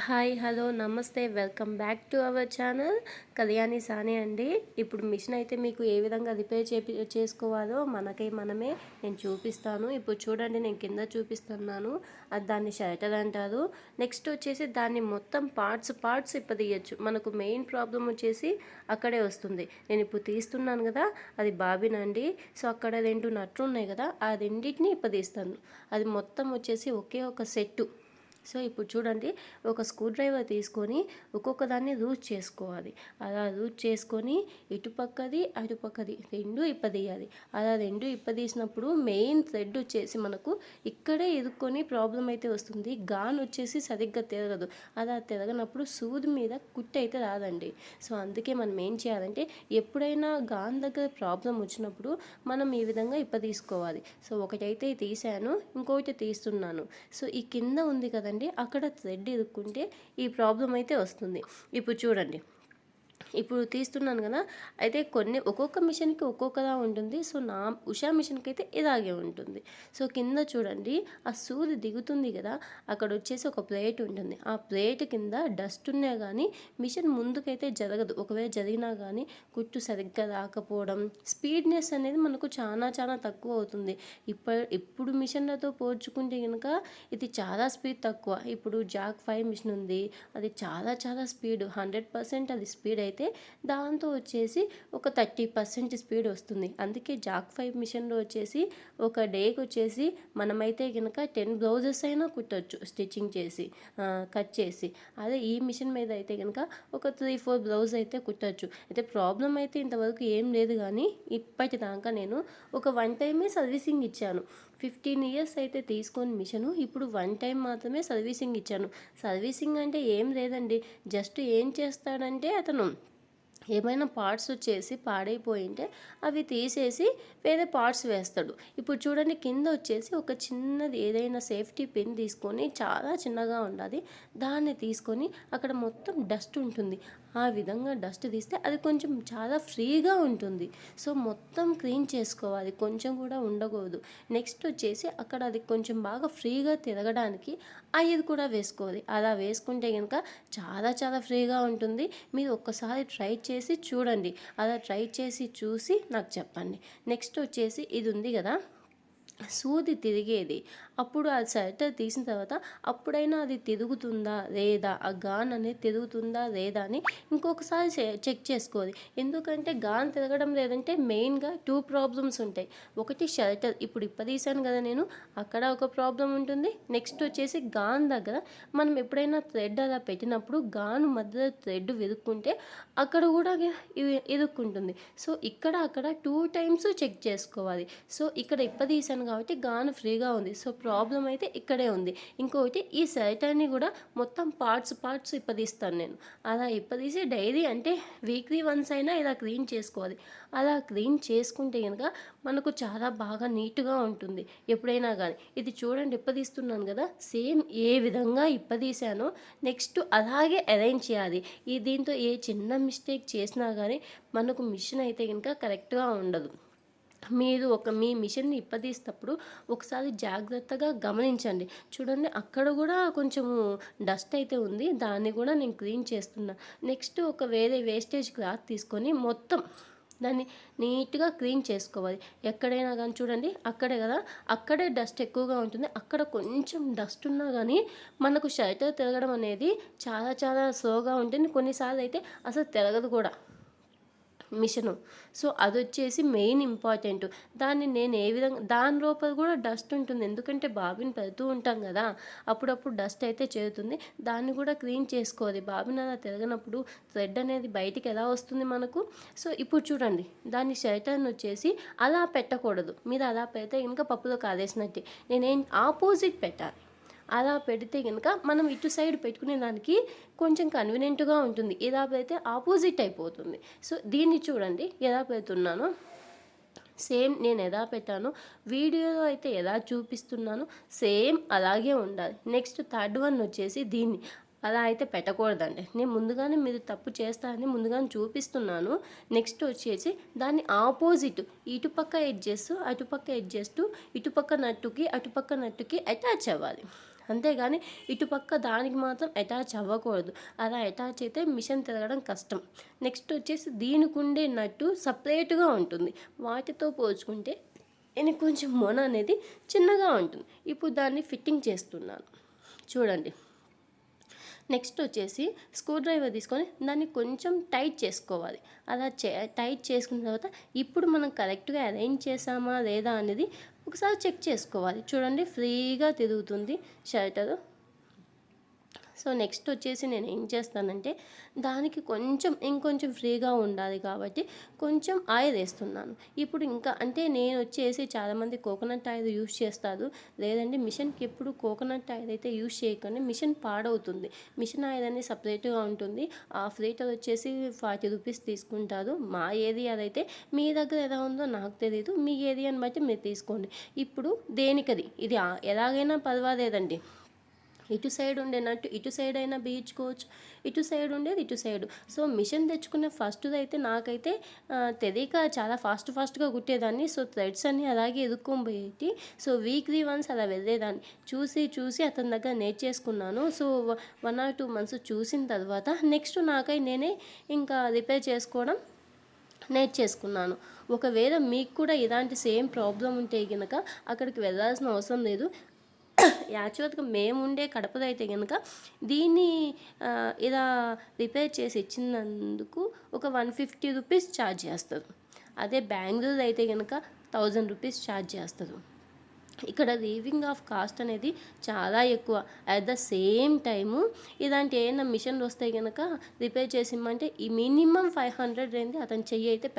Hi hello నమస్తే welcome back to our channel Kalyani సాని అండి. ఇప్పుడు మిషన్ అయితే మీకు ఏ విధంగా రిపేర్ చేసుకోవాలో మనమే నేను చూపిస్తాను. ఇప్పుడు చూడండి, నేను కింద చూపిస్తున్నాను. అది దాన్ని షటర్ అంటారు. నెక్స్ట్ వచ్చేసి దాన్ని మొత్తం పార్ట్స్ ఇప్పదీయచ్చు. మనకు మెయిన్ ప్రాబ్లం వచ్చేసి అక్కడే వస్తుంది. నేను ఇప్పుడు తీస్తున్నాను కదా, అది బాబిన్ అండి. సో అక్కడ 2 నట్లు ఉన్నాయి కదా, ఆ రెండింటిని ఇప్పదీస్తాను. అది మొత్తం వచ్చేసి ఒకే ఒక సెట్టు. సో ఇప్పుడు చూడండి, ఒక స్క్రూ డ్రైవర్ తీసుకొని ఒక్కొక్క దాన్ని లూజ్ చేసుకోవాలి. అలా లూజ్ చేసుకొని ఇటుపక్కది అటుపక్కది రెండు ఇప్పదీయాలి. అలా రెండు ఇప్పదీసినప్పుడు మెయిన్ థ్రెడ్ వచ్చేసి మనకు ఇక్కడే ఇరుక్కొని ప్రాబ్లం అయితే వస్తుంది. గాన్ వచ్చేసి సరిగ్గా తిరగదు. అలా తిరగనప్పుడు సూది మీద కుట్టు అయితే రాదండి. సో అందుకే మనం ఏం చేయాలంటే, ఎప్పుడైనా గాన్ దగ్గర ప్రాబ్లం వచ్చినప్పుడు మనం ఈ విధంగా ఇప్పదీసుకోవాలి. సో ఒకటైతే తీసాను, ఇంకొకటి తీస్తున్నాను. సో ఈ కింద ఉంది కదండి, అక్కడ థ్రెడ్ ఇరుక్కుంటే ఈ ప్రాబ్లం అయితే వస్తుంది. ఇప్పుడు చూడండి, ఇప్పుడు తీస్తున్నాను కదా, అయితే ఒక్కొక్క మిషన్కి ఒక్కొక్కలా ఉంటుంది. సో నా ఉషా మిషన్కి అయితే ఇలాగే ఉంటుంది. సో కింద చూడండి, ఆ సూది దిగుతుంది కదా, అక్కడ వచ్చేసి ఒక ప్లేట్ ఉంటుంది. ఆ ప్లేట్ కింద డస్ట్ ఉన్నా కానీ మిషన్ ముందుకైతే జరగదు. ఒకవేళ జరిగినా కానీ కుట్టు సరిగ్గా రాకపోవడం, స్పీడ్నెస్ అనేది మనకు చాలా చాలా తక్కువ అవుతుంది. ఇప్పుడు మిషన్లతో పోల్చుకుంటే కనుక ఇది చాలా స్పీడ్ తక్కువ. ఇప్పుడు జాక్ 5 మిషన్ ఉంది, అది చాలా చాలా స్పీడ్, 100% అది స్పీడ్ అయితే దాంతో వచ్చేసి ఒక 30% స్పీడ్ వస్తుంది. అందుకే జాక్ 5 మిషన్లో వచ్చేసి ఒక డేకి వచ్చేసి మనమైతే కనుక 10 బ్లౌజెస్ అయినా కుట్టచ్చు స్టిచ్చింగ్ చేసి, కట్ చేసి. అదే ఈ మిషన్ మీద అయితే కనుక ఒక 3-4 బ్లౌజ్ అయితే కుట్టచ్చు. అయితే ప్రాబ్లం అయితే ఇంతవరకు ఏం లేదు, కానీ ఇప్పటిదాకా నేను ఒక 1 టైమే సర్వీసింగ్ ఇచ్చాను. 15 ఇయర్స్ అయితే తీసుకొని మిషను, ఇప్పుడు 1 టైం మాత్రమే సర్వీసింగ్ ఇచ్చాను. సర్వీసింగ్ అంటే ఏం లేదండి, జస్ట్ ఏం చేస్తాడంటే అతను ఏమైనా పార్ట్స్ వచ్చేసి పాడైపోయింటే అవి తీసేసి వేరే పార్ట్స్ వేస్తాడు. ఇప్పుడు చూడండి, కింద వచ్చేసి ఒక చిన్నది ఏదైనా సేఫ్టీ పిన్ తీసుకొని, చాలా చిన్నగా ఉండాలి, దాన్ని తీసుకొని అక్కడ మొత్తం డస్ట్ ఉంటుంది. ఆ విధంగా డస్ట్ తీస్తే అది కొంచెం చాలా ఫ్రీగా ఉంటుంది. సో మొత్తం క్లీన్ చేసుకోవాలి, కొంచెం కూడా ఉండకూడదు. నెక్స్ట్ వచ్చేసి అక్కడ అది కొంచెం బాగా ఫ్రీగా తిరగడానికి ఐదు కూడా వేసుకోవాలి. అలా వేసుకుంటే కనుక చాలా చాలా ఫ్రీగా ఉంటుంది. మీరు ఒక్కసారి ట్రై చేసి చూడండి. అలా ట్రై చేసి చూసి నాకు చెప్పండి. నెక్స్ట్ వచ్చేసి ఇది ఉంది కదా, సూది తిరిగేది. అప్పుడు ఆ షట్టర్ తీసిన తర్వాత అప్పుడైనా అది తిరుగుతుందా లేదా, ఆ గాన్ అనేది తిరుగుతుందా లేదా అని ఇంకొకసారి చెక్ చేసుకోవాలి. ఎందుకంటే గాన్ తిరగడం లేదంటే మెయిన్గా 2 ప్రాబ్లమ్స్ ఉంటాయి. ఒకటి షట్టర్, ఇప్పుడు ఇప్పదీశాను కదా నేను, అక్కడ ఒక ప్రాబ్లం ఉంటుంది. నెక్స్ట్ వచ్చేసి గాన్ దగ్గర మనం ఎప్పుడైనా థ్రెడ్ అలా పెట్టినప్పుడు గాను మధ్యలో థ్రెడ్ విరుక్కుంటే అక్కడ కూడా ఇరుక్కుంటుంది. సో ఇక్కడ అక్కడ 2 టైమ్స్ చెక్ చేసుకోవాలి. సో ఇక్కడ ఇప్పదీశాను కాబట్టి గాను ఫ్రీగా ఉంది. సో ప్రాబ్లం అయితే ఇక్కడే ఉంది. ఇంకొకటి, ఈ షర్టర్ని కూడా మొత్తం పార్ట్స్ ఇప్పదీస్తాను నేను. అలా ఇప్పదీసి డైలీ అంటే వీక్లీ వన్స్ అయినా ఇలా క్లీన్ చేసుకోవాలి. అలా క్లీన్ చేసుకుంటే కనుక మనకు చాలా బాగా నీట్గా ఉంటుంది ఎప్పుడైనా కానీ. ఇది చూడండి, ఇప్పదీస్తున్నాను కదా, సేమ్ ఏ విధంగా ఇప్పదీశానో నెక్స్ట్ అలాగే అరేంజ్ చేయాలి. దీంతో ఏ చిన్న మిస్టేక్ చేసినా కానీ మనకు మిషన్ అయితే కనుక కరెక్ట్గా ఉండదు. మీరు మీ మిషన్ని ఇప్పదీసేటప్పుడు ఒకసారి జాగ్రత్తగా గమనించండి. చూడండి, అక్కడ కూడా కొంచెము డస్ట్ అయితే ఉంది, దాన్ని కూడా నేను క్లీన్ చేస్తున్నా. నెక్స్ట్ ఒక వేరే వేస్టేజ్ క్లాత్ తీసుకొని మొత్తం దాన్ని నీట్గా క్లీన్ చేసుకోవాలి. ఎక్కడైనా కానీ చూడండి, అక్కడే కదా, అక్కడే డస్ట్ ఎక్కువగా ఉంటుంది. అక్కడ కొంచెం డస్ట్ ఉన్నా కానీ మనకు షట్టర్ తిరగడం అనేది చాలా చాలా స్లోగా ఉంటుంది. కొన్నిసార్లు అయితే అసలు తిరగదు కూడా మిషను. సో అది వచ్చేసి మెయిన్ ఇంపార్టెంట్. దాన్ని నేను ఏ విధంగా, దాని లోపల కూడా డస్ట్ ఉంటుంది, ఎందుకంటే బాబిన్ పెడుతూ ఉంటాం కదా, అప్పుడప్పుడు డస్ట్ అయితే చేరుతుంది. దాన్ని కూడా క్లీన్ చేసుకోవాలి. బాబిన్ అలా తిరగనప్పుడు థ్రెడ్ అనేది బయటికి ఎలా వస్తుంది మనకు. సో ఇప్పుడు చూడండి, దాన్ని షర్టర్ని వచ్చేసి అలా పెట్టకూడదు. మీరు అలా పెడితే ఇంకా పప్పులో కాదేసినట్టే. నేనేం ఆపోజిట్ పెట్టాలి. అలా పెడితే కనుక మనం ఇటు సైడ్ పెట్టుకునే దానికి కొంచెం కన్వీనియంట్గా ఉంటుంది. ఇలా పెడితే ఆపోజిట్ అయిపోతుంది. సో దీన్ని చూడండి ఎలా పెడుతున్నానో, సేమ్ నేను ఎలా పెట్టానో వీడియోలో అయితే ఎలా చూపిస్తున్నానో సేమ్ అలాగే ఉండాలి. నెక్స్ట్ థర్డ్ వన్ వచ్చేసి దీన్ని అలా అయితే పెట్టకూడదండి. నేను ముందుగానే మీరు తప్పు చేస్తారని ముందుగానే చూపిస్తున్నాను. నెక్స్ట్ వచ్చేసి దాన్ని ఆపోజిట్, ఇటుపక్క ఎడ్జెస్ అటుపక్క ఎడ్జెస్, ఇటుపక్క నట్టుకి అటుపక్క నట్టుకి అటాచ్ అవ్వాలి. అంతేగాని ఇటుపక్క దానికి మాత్రం అటాచ్ అవ్వకూడదు. అలా అటాచ్ అయితే మిషన్ తిరగడం కష్టం. నెక్స్ట్ వచ్చేసి దీనికి ఉండే నట్టు సపరేట్గా ఉంటుంది. వాటితో పోల్చుకుంటే ఇది కొంచెం మొన అనేది చిన్నగా ఉంటుంది. ఇప్పుడు దాన్ని ఫిట్టింగ్ చేస్తున్నాను చూడండి. నెక్స్ట్ వచ్చేసి స్క్రూ డ్రైవర్ తీసుకొని దాన్ని కొంచెం టైట్ చేసుకోవాలి. అలా టైట్ చేసుకున్న తర్వాత ఇప్పుడు మనం కరెక్ట్గా అరేంజ్ చేసామా లేదా అనేది ఒకసారి చెక్ చేసుకోవాలి. చూడండి ఫ్రీగా తిరుగుతుంది షట్టరు. సో నెక్స్ట్ వచ్చేసి నేను ఏం చేస్తానంటే దానికి ఇంకొంచెం ఫ్రీగా ఉండాలి కాబట్టి కొంచెం ఆయిల్ వేస్తున్నాను. ఇప్పుడు ఇంకా అంటే నేను వచ్చేసి చాలామంది కోకోనట్ ఆయిల్ యూస్ చేస్తారు. లేదండి మిషన్కి ఎప్పుడు కోకోనట్ ఆయిల్ అయితే యూస్ చేయకండి, మిషన్ పాడవుతుంది. మిషన్ ఆయిల్ అనేది సపరేట్గా ఉంటుంది. హాఫ్ లీటర్ వచ్చేసి 40 రూపీస్ తీసుకుంటారు మా ఏరియాలో అయితే. మీ దగ్గర ఎలా ఉందో నాకు తెలియదు, మీ ఏరియాని బట్టి మీరు తీసుకోండి. ఇప్పుడు దేనికది ఇది ఎలాగైనా పర్వాలేదండి. ఇటు సైడ్ ఉండే నట్టు ఇటు సైడ్ అయినా బిగించుకోవచ్చు, ఇటు సైడ్ ఉండేది ఇటు సైడు. సో మిషన్ తెచ్చుకునే ఫస్ట్ది అయితే నాకైతే తెలియక చాలా ఫాస్ట్గా కుట్టేదాన్ని. సో థ్రెడ్స్ అన్నీ అలాగే ఎదుక్కొని సో వీక్లీ వన్స్ అలా వెళ్ళేదాన్ని. చూసి అతని దగ్గర నేర్చేసుకున్నాను. సో 1 or 2 months చూసిన తర్వాత నెక్స్ట్ నాకై నేనే ఇంకా రిపేర్ చేసుకోవడం నేర్చేసుకున్నాను. ఒకవేళ మీకు కూడా ఇలాంటి సేమ్ ప్రాబ్లం ఉంటే కనుక అక్కడికి వెళ్ళాల్సిన అవసరం లేదు. యాక్చువల్గా మేముండే కడపలో అయితే కనుక దీన్ని ఇలా రిపేర్ చేసి ఇచ్చినందుకు ఒక 150 రూపీస్ ఛార్జ్ చేస్తారు. అదే బెంగళూరు అయితే కనుక 1000 రూపీస్ ఛార్జ్ చేస్తారు. ఇక్కడ రీవింగ్ ఆఫ్ కాస్ట్ అనేది చాలా ఎక్కువ. అట్ ద సేమ్ టైము ఇలాంటి ఏమైనా మిషన్లు వస్తే కనుక రిపేర్ చేసిమ్మంటే ఈ మినిమం 500 అతని చెయ్యి అయితే